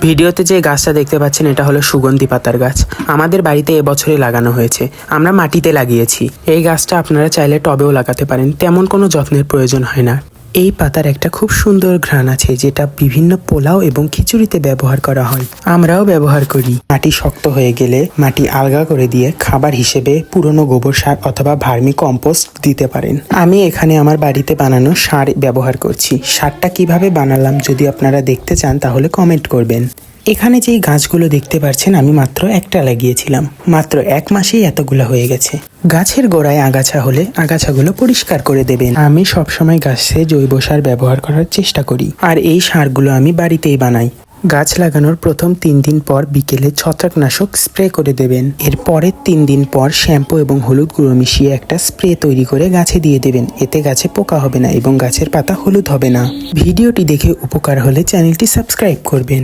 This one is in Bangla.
ভিডিওতে যে গাছটা দেখতে পাচ্ছেন এটা হলো সুগন্ধি পাতার গাছ। আমাদের বাড়িতে এবছরে লাগানো হয়েছে, আমরা মাটিতে লাগিয়েছি। এই গাছটা আপনারা চাইলে টবেও লাগাতে পারেন, তেমন কোনো যত্নের প্রয়োজন হয় না। এই পাতার একটা খুব সুন্দর ঘ্রাণ আছে যেটা বিভিন্ন পোলাও এবং খিচুড়িতে ব্যবহার করা হয়, আমরাও ব্যবহার করি। মাটি শক্ত হয়ে গেলে মাটি আলগা করে দিয়ে খাবার হিসেবে পুরনো গোবর সার অথবা ভার্মি কম্পোস্ট দিতে পারেন। আমি এখানে আমার বাড়িতে বানানো সার ব্যবহার করছি। সারটা কিভাবে বানালাম যদি আপনারা দেখতে চান তাহলে কমেন্ট করবেন। এখানে যেই গাছগুলো দেখতে পাচ্ছেন আমি মাত্র একটা লাগিয়েছিলাম, মাত্র 1 মাসেই এতগুলো হয়ে গেছে। গাছের গোড়ায় আগাছা হলে আগাছাগুলো পরিষ্কার করে দেবেন। আমি সবসময় গাছে জৈব সার ব্যবহার করার চেষ্টা করি, আর এই সারগুলো আমি বাড়িতেই বানাই। গাছ লাগানোর প্রথম 3 দিন পর বিকেলে ছত্রাকনাশক স্প্রে করে দেবেন। এর পরের 3 দিন পর শ্যাম্পু এবং হলুদ গুঁড়ো মিশিয়ে একটা স্প্রে তৈরি করে গাছে দিয়ে দেবেন। এতে গাছে পোকা হবে না এবং গাছের পাতা হলুদ হবে না। ভিডিওটি দেখে উপকার হলে চ্যানেলটি সাবস্ক্রাইব করবেন।